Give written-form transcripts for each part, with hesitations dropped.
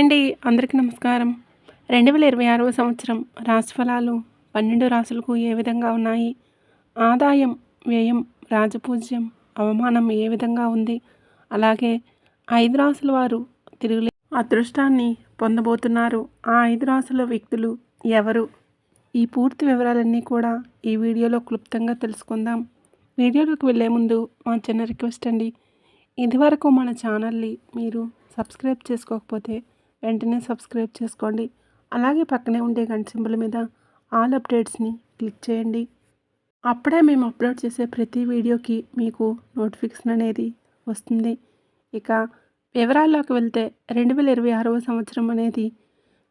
అండి. అందరికీ నమస్కారం. 2026వ సంవత్సరం రాశిఫలాలు 12 రాశులకు ఏ విధంగా ఉన్నాయి? ఆదాయం, వ్యయం, రాజపూజ్యం, అవమానం ఏ విధంగా ఉంది? అలాగే 5 రాశుల వారు తిరుగులే అదృష్టాన్ని పొందబోతున్నారు. ఆ 5 రాశుల వ్యక్తులు ఎవరు? ఈ పూర్తి వివరాలన్నీ కూడా ఈ వీడియోలో క్లుప్తంగా తెలుసుకుందాం. వీడియోలోకి వెళ్ళే ముందు మా చిన్న రిక్వెస్ట్ అండి. ఇదివరకు మన ఛానల్ని మీరు సబ్స్క్రైబ్ చేసుకోకపోతే వెంటనే సబ్స్క్రైబ్ చేసుకోండి. అలాగే పక్కనే ఉండే గంట సింబల్ మీద ఆల్ అప్డేట్స్ని క్లిక్ చేయండి. అప్పుడే మేము అప్లోడ్ చేసే ప్రతి వీడియోకి మీకు నోటిఫికేషన్ అనేది వస్తుంది. ఇక వివరాల్లోకి వెళ్తే 2026వ సంవత్సరం అనేది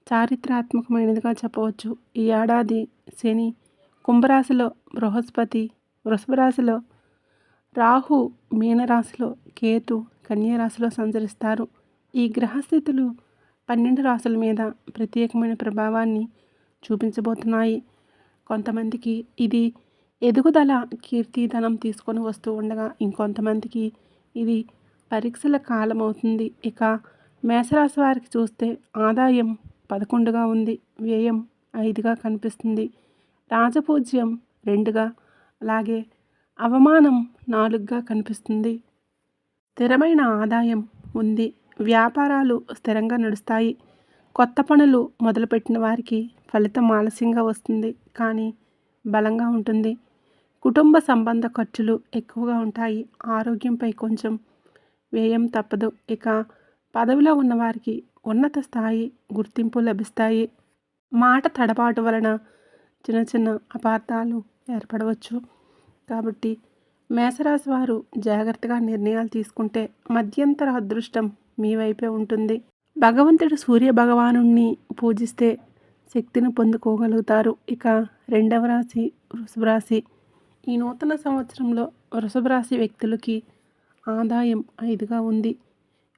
చారిత్రాత్మకమైనదిగా చెప్పవచ్చు. ఈ ఏడాది శని కుంభరాశిలో, బృహస్పతి వృషభ రాశిలో, రాహు మీనరాశిలో, కేతు కన్యరాశిలో సంచరిస్తారు. ఈ గ్రహస్థితులు 12 రాశుల మీద ప్రత్యేకమైన ప్రభావాన్ని చూపించబోతున్నాయి. కొంతమందికి ఇది ఎదుగుదల, కీర్తి, ధనం తీసుకొని వస్తూ ఉండగా ఇంకొంతమందికి ఇది పరీక్షల కాలం అవుతుంది. ఇక మేషరాశి వారికి చూస్తే ఆదాయం 11గా ఉంది, వ్యయం 5గా కనిపిస్తుంది, రాజపూజ్యం 2గా, అలాగే అవమానం 4గా కనిపిస్తుంది. స్థిరమైన ఆదాయం ఉంది. వ్యాపారాలు స్థిరంగా నడుస్తాయి. కొత్త పనులు మొదలుపెట్టిన వారికి ఫలితం ఆలస్యంగా వస్తుంది, కానీ బలంగా ఉంటుంది. కుటుంబ సంబంధ ఖర్చులు ఎక్కువగా ఉంటాయి. ఆరోగ్యంపై కొంచెం వ్యయం తప్పదు. ఇక పదవిలో ఉన్నవారికి ఉన్నత స్థాయి, గుర్తింపు లభిస్తాయి. మాట తడబాటు వలన చిన్న చిన్న అపార్థాలు ఏర్పడవచ్చు. కాబట్టి మేషరాశి వారు జాగ్రత్తగా నిర్ణయాలు తీసుకుంటే మధ్యంతర అదృష్టం మీ వైపే ఉంటుంది. భగవంతుడు సూర్య భగవానుణ్ణి పూజిస్తే శక్తిని పొందుకోగలుగుతారు. ఇక రెండవ రాశి వృషభ రాశి. ఈ నూతన సంవత్సరంలో వృషభ రాశి వ్యక్తులకి ఆదాయం 5గా ఉంది,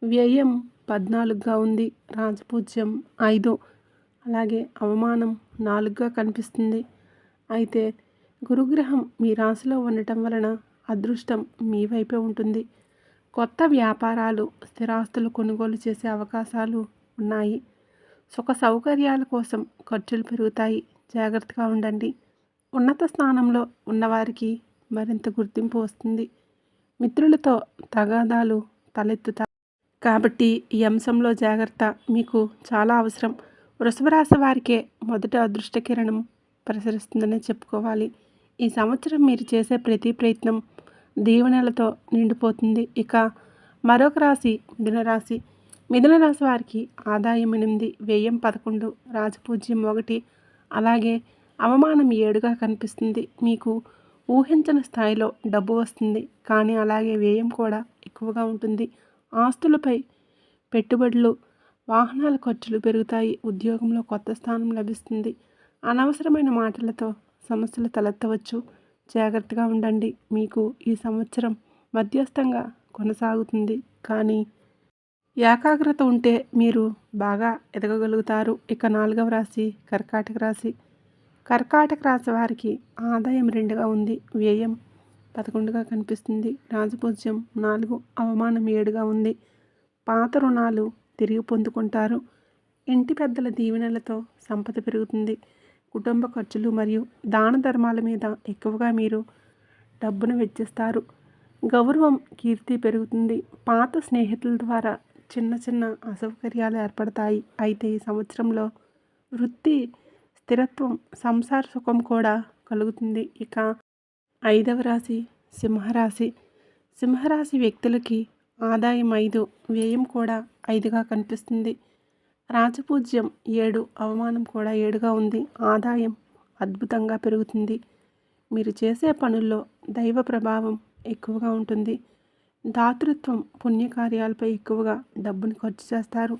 వ్యయం 14గా ఉంది, రాజపూజ్యం 5, అలాగే అవమానం 4గా కనిపిస్తుంది. అయితే గురుగ్రహం మీ రాశిలో ఉండటం వలన అదృష్టం మీ వైపే ఉంటుంది. కొత్త వ్యాపారాలు, స్థిరాస్తులు కొనుగోలు చేసే అవకాశాలు ఉన్నాయి. సుఖ సౌకర్యాల కోసం ఖర్చులు పెరుగుతాయి. జాగ్రత్తగా ఉండండి. ఉన్నత స్థానంలో ఉన్నవారికి మరింత గుర్తింపు వస్తుంది. మిత్రులతో తగాదాలు తలెత్తుతాయి. కాబట్టి ఈ అంశంలో జాగ్రత్త మీకు చాలా అవసరం. వృషభ రాశి వారికే మొదట అదృష్ట కిరణం ప్రసరిస్తుందనే చెప్పుకోవాలి. ఈ సంవత్సరం మీరు చేసే ప్రతి ప్రయత్నం దీవెనలతో నిండిపోతుంది. ఇక మరొక రాశి మిథునరాశి. మిథునరాశి వారికి ఆదాయం 8, వ్యయం 11, రాజపూజ్యం 1, అలాగే అవమానం 7గా కనిపిస్తుంది. మీకు ఊహించని స్థాయిలో డబ్బు వస్తుంది, కానీ అలాగే వ్యయం కూడా ఎక్కువగా ఉంటుంది. ఆస్తులపై పెట్టుబడులు, వాహనాల ఖర్చులు పెరుగుతాయి. ఉద్యోగంలో కొత్త స్థానం లభిస్తుంది. అనవసరమైన మాటలతో సమస్యలు తలెత్తవచ్చు. జాగ్రత్తగా ఉండండి. మీకు ఈ సంవత్సరం మధ్యస్థంగా కొనసాగుతుంది, కానీ ఏకాగ్రత ఉంటే మీరు బాగా ఎదగగలుగుతారు. ఇక 4వ రాశి కర్కాటక రాశి. కర్కాటక రాశి వారికి ఆదాయం 2గా ఉంది, వ్యయం 11గా కనిపిస్తుంది, రాజపూజ్యం 4, అవమానం 7గా ఉంది. పాత రుణాలు తిరిగి పొందుకుంటారు. ఇంటి పెద్దల దీవెనలతో సంపద పెరుగుతుంది. కుటుంబ ఖర్చులు మరియు దాన ధర్మాల మీద ఎక్కువగా మీరు డబ్బును వెచ్చిస్తారు. గౌరవం, కీర్తి పెరుగుతుంది. పాత స్నేహితుల ద్వారా చిన్న చిన్న అసౌకర్యాలు ఏర్పడతాయి. అయితే ఈ సంవత్సరంలో వృత్తి స్థిరత్వం, సంసార సుఖం కూడా కలుగుతుంది. ఇక 5వ రాశి సింహరాశి. సింహరాశి వ్యక్తులకి ఆదాయం 5, వ్యయం కూడా 5గా కనిపిస్తుంది, రాజపూజ్యం 7, అవమానం కూడా 7గా ఉంది. ఆదాయం అద్భుతంగా పెరుగుతుంది. మీరు చేసే పనుల్లో దైవ ప్రభావం ఎక్కువగా ఉంటుంది. దాతృత్వం, పుణ్యకార్యాలపై ఎక్కువగా డబ్బును ఖర్చు చేస్తారు.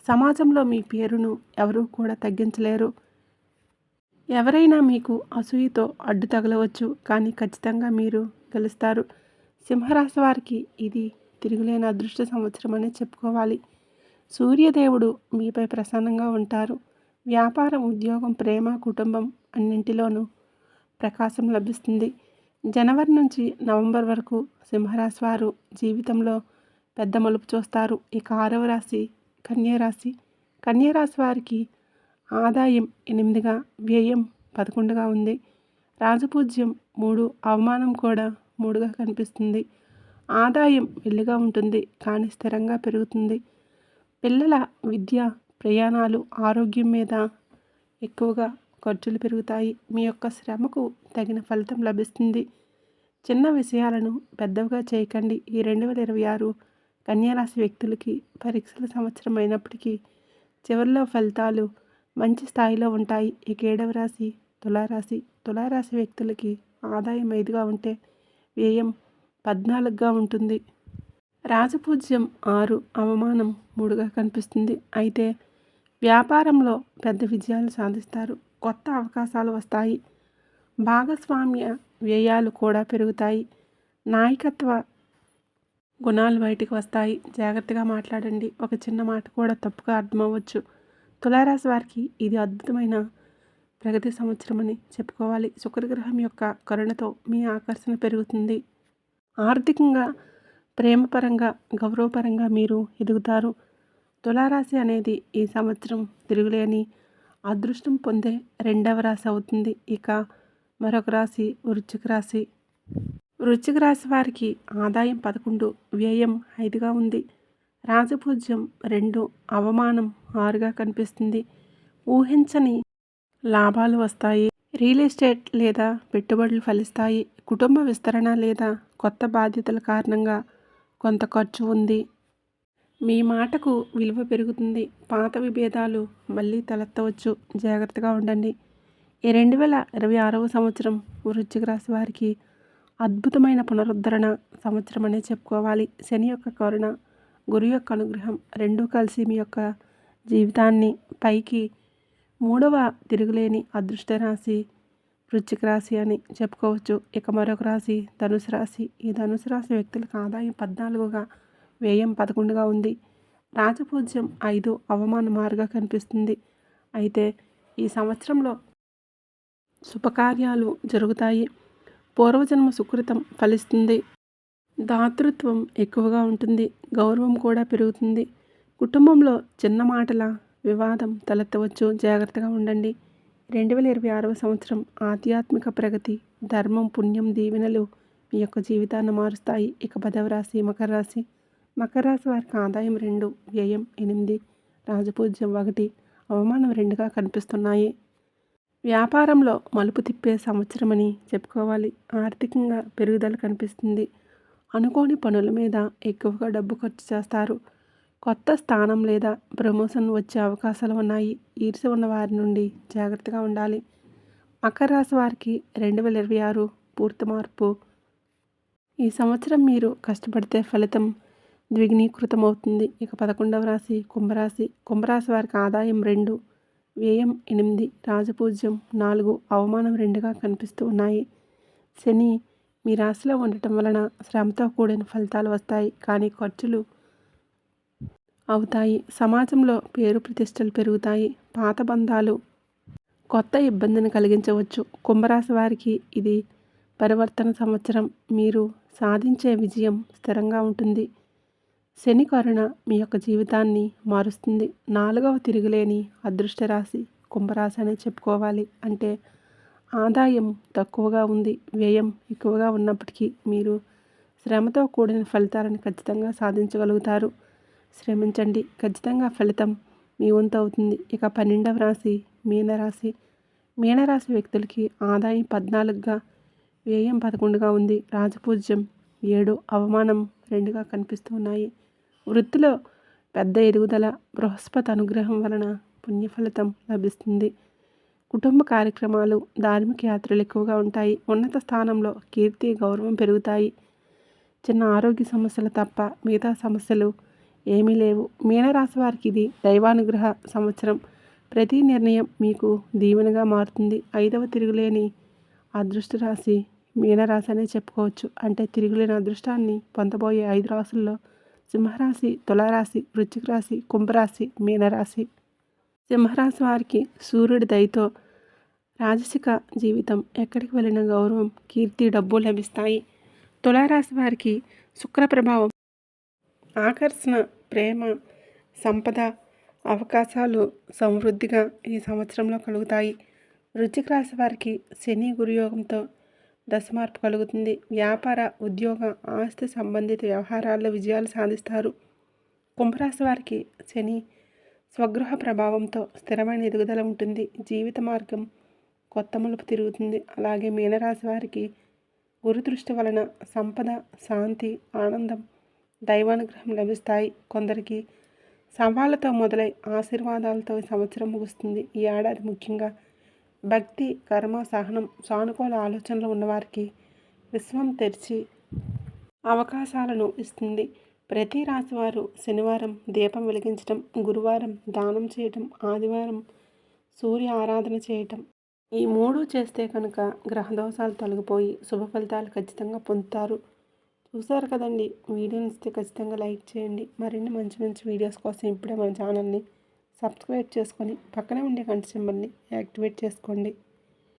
సమాజంలో మీ పేరును ఎవరూ కూడా తగ్గించలేరు. ఎవరైనా మీకు అసూయతో అడ్డు తగలవచ్చు, కానీ ఖచ్చితంగా మీరు గెలుస్తారు. సింహరాశి వారికి ఇది తిరుగులేని అదృష్ట సంవత్సరం అని చెప్పుకోవాలి. సూర్యదేవుడు మీపై ప్రసన్నంగా ఉంటారు. వ్యాపారం, ఉద్యోగం, ప్రేమ, కుటుంబం అన్నింటిలోనూ ప్రకాశం లభిస్తుంది. జనవరి నుంచి నవంబర్ వరకు సింహరాశి వారు జీవితంలో పెద్ద మలుపు చూస్తారు. ఇక 6వ రాశి కన్యరాశి. కన్యా రాశి వారికి ఆదాయం 8గా, వ్యయం 11గా ఉంది. రాజపూజ్యం 3, అవమానం కూడా 3గా కనిపిస్తుంది. ఆదాయం వెల్లిగా ఉంటుంది కానీ స్థిరంగా పెరుగుతుంది. పిల్లల విద్య, ప్రయాణాలు, ఆరోగ్యం మీద ఎక్కువగా ఖర్చులు పెరుగుతాయి. మీ యొక్క శ్రమకు తగిన ఫలితం లభిస్తుంది. చిన్న విషయాలను పెద్దవిగా చేయకండి. ఈ 2026 కన్యారాశి వ్యక్తులకి పరీక్షల సంవత్సరం అయినప్పటికీ చివరిలో ఫలితాలు మంచి స్థాయిలో ఉంటాయి. ఇక 7వ రాశి తులారాశి. తులారాశి వ్యక్తులకి ఆదాయం 5గా ఉంటే వ్యయం 14గా ఉంటుంది. రాజపూజ్యం 6, అవమానం 3గా కనిపిస్తుంది. అయితే వ్యాపారంలో పెద్ద విజయాలు సాధిస్తారు. కొత్త అవకాశాలు వస్తాయి. భాగస్వామ్య వ్యయాలు కూడా పెరుగుతాయి. నాయకత్వ గుణాలు బయటికి వస్తాయి. జాగ్రత్తగా మాట్లాడండి. ఒక చిన్న మాట కూడా తప్పుగా అర్థమవ్వచ్చు. తులారాశి వారికి ఇది అద్భుతమైన ప్రగతి సంవత్సరం అని చెప్పుకోవాలి. శుక్రగ్రహం యొక్క కరుణతో మీ ఆకర్షణ పెరుగుతుంది. ఆర్థికంగా, ప్రేమపరంగా, గౌరవపరంగా మీరు ఎదుగుతారు. తులారాశి అనేది ఈ సంవత్సరం తిరుగులేని అదృష్టం పొందే 2వ రాశి అవుతుంది. ఇక మరొక రాశి వృశ్చిక రాశి. వృశ్చిక రాశి వారికి ఆదాయం 11, వ్యయం 5గా ఉంది. రాజపూజ్యం 2, అవమానం 6గా కనిపిస్తుంది. ఊహించని లాభాలు వస్తాయి. రియల్ ఎస్టేట్ లేదా పెట్టుబడులు ఫలిస్తాయి. కుటుంబ విస్తరణ లేదా కొత్త బాధ్యతల కారణంగా కొంత ఖర్చు ఉంది. మీ మాటకు విలువ పెరుగుతుంది. పాత విభేదాలు మళ్ళీ తలెత్తవచ్చు. జాగ్రత్తగా ఉండండి. ఈ 2026వ సంవత్సరం వృశ్చిక రాశి వారికి అద్భుతమైన పునరుద్ధరణ సంవత్సరం అనే చెప్పుకోవాలి. శని యొక్క కరుణ, గురు యొక్క అనుగ్రహం రెండూ కలిసి మీ యొక్క జీవితాన్ని పైకి 3వ తిరుగులేని అదృష్ట రాశి వృశ్చిక రాశి అని చెప్పుకోవచ్చు. ఇక మరొక రాశి ధనుసు రాశి. ఈ ధనుసు రాశి వ్యక్తులకు ఆదాయం 14గా, వ్యయం 11గా ఉంది. రాజపూజ్యం 5, అవమానం 6గా కనిపిస్తుంది. అయితే ఈ సంవత్సరంలో శుభకార్యాలు జరుగుతాయి. పూర్వజన్మ సుకృతం ఫలిస్తుంది. దాతృత్వం ఎక్కువగా ఉంటుంది. గౌరవం కూడా పెరుగుతుంది. కుటుంబంలో చిన్న మాటల వివాదం తలెత్తవచ్చు. జాగ్రత్తగా ఉండండి. 2026వ సంవత్సరం ఆధ్యాత్మిక ప్రగతి, ధర్మం, పుణ్యం, దీవెనలు మీ యొక్క జీవితాన్ని మారుస్తాయి. ఇక 10వ రాశి మకర రాశి. మకర రాశి వారికి ఆదాయం 2, వ్యయం 8, రాజపూజ్యం 1, అవమానం 2గా కనిపిస్తున్నాయి. వ్యాపారంలో మలుపు తిప్పే సంవత్సరమని చెప్పుకోవాలి. ఆర్థికంగా పెరుగుదల కనిపిస్తుంది. అనుకోని పనుల మీద ఎక్కువగా డబ్బు ఖర్చు చేస్తారు. కొత్త స్థానం లేదా ప్రమోషన్ వచ్చే అవకాశాలు ఉన్నాయి. ఈర్ష్య ఉన్న వారి నుండి జాగ్రత్తగా ఉండాలి. మకర రాశి వారికి 2026 పూర్తి మార్పు. ఈ సంవత్సరం మీరు కష్టపడితే ఫలితం ద్విగుణీకృతమవుతుంది. ఇక 11వ రాశి కుంభరాశి. కుంభరాశి వారికి ఆదాయం 2, వ్యయం 8, రాజపూజ్యం 4, అవమానం 2గా కనిపిస్తూ ఉన్నాయి. శని మీ రాశిలో ఉండటం వలన శ్రమతో కూడిన ఫలితాలు వస్తాయి, కానీ ఖర్చులు అవుతాయి. సమాజంలో పేరు ప్రతిష్టలు పెరుగుతాయి. పాత బంధాలు కొత్త ఇబ్బందిని కలిగించవచ్చు. కుంభరాశి వారికి ఇది పరివర్తన సంవత్సరం. మీరు సాధించే విజయం స్థిరంగా ఉంటుంది. శని కరుణ మీ యొక్క జీవితాన్ని మారుస్తుంది. 4వ తిరుగులేని అదృష్ట రాశి కుంభరాశి అనే చెప్పుకోవాలి. అంటే ఆదాయం తక్కువగా ఉంది, వ్యయం ఎక్కువగా ఉన్నప్పటికీ మీరు శ్రమతో కూడిన ఫలితాలను ఖచ్చితంగా సాధించగలుగుతారు. శ్రమించండి, ఖచ్చితంగా ఫలితం మీ వంతు అవుతుంది. ఇక 12వ రాశి మీనరాశి. మీనరాశి వ్యక్తులకి ఆదాయం 14గా, వ్యయం 11గా ఉంది. రాజపూజ్యం 7, అవమానం 2గా కనిపిస్తున్నాయి. వృత్తిలో పెద్ద ఎదుగుదల, బృహస్పతి అనుగ్రహం వలన పుణ్యఫలితం లభిస్తుంది. కుటుంబ కార్యక్రమాలు, ధార్మిక యాత్రలు ఎక్కువగా ఉంటాయి. ఉన్నత స్థానంలో కీర్తి, గౌరవం పెరుగుతాయి. చిన్న ఆరోగ్య సమస్యలు తప్ప మిగతా సమస్యలు ఏమీ లేవు. మీనరాశి వారికి ఇది దైవానుగ్రహ సంవత్సరం. ప్రతి నిర్ణయం మీకు దీవెనగా మారుతుంది. 5వ తిరుగులేని అదృష్ట రాశి మీనరాశి అనే చెప్పుకోవచ్చు. అంటే తిరుగులేని అదృష్టాన్ని పొందబోయే 5 రాశుల్లో సింహరాశి, తులారాశి, వృశ్చిక రాశి, కుంభరాశి, మీనరాశి. సింహరాశి వారికి సూర్యుడి దయతో రాజసిక జీవితం, ఎక్కడికి వెళ్ళిన గౌరవం, కీర్తి, డబ్బు లభిస్తాయి. తులారాశి వారికి శుక్ర ప్రభావం ఆకర్షణ, ప్రేమ, సంపద, అవకాశాలు సమృద్ధిగా ఈ సంవత్సరంలో కలుగుతాయి. వృశ్చిక రాశి వారికి శని గురుయోగంతో దశమార్పు కలుగుతుంది. వ్యాపార, ఉద్యోగ, ఆస్తి సంబంధిత వ్యవహారాల్లో విజయాలు సాధిస్తారు. కుంభరాశి వారికి శని స్వగృహ ప్రభావంతో స్థిరమైన ఎదుగుదల ఉంటుంది. జీవిత మార్గం కొత్త మలుపు తిరుగుతుంది. అలాగే మీనరాశి వారికి గురుదృష్టి వలన సంపద, శాంతి, ఆనందం, దైవానుగ్రహం లభిస్తాయి. కొందరికి సవాళ్లతో మొదలై ఆశీర్వాదాలతో ఈ సంవత్సరం ముగుస్తుంది. ఈ ఏడాది ముఖ్యంగా భక్తి, కర్మ, సహనం, సానుకూల ఆలోచనలు ఉన్నవారికి విశ్వం తెరిచి అవకాశాలను ఇస్తుంది. ప్రతి రాశివారు శనివారం దీపం వెలిగించడం, గురువారం దానం చేయటం, ఆదివారం సూర్య ఆరాధన చేయటం, ఈ 3 చేస్తే కనుక గ్రహదోషాలు తొలగిపోయి శుభ ఫలితాలు ఖచ్చితంగా పొందుతారు. చూసారు కదండి, వీడియోని ఇస్తే ఖచ్చితంగా లైక్ చేయండి. మరిన్ని మంచి మంచి వీడియోస్ కోసం ఇప్పుడే మన ఛానల్ని సబ్స్క్రైబ్ చేసుకొని పక్కనే ఉండే గంట సింబల్ని యాక్టివేట్ చేసుకోండి.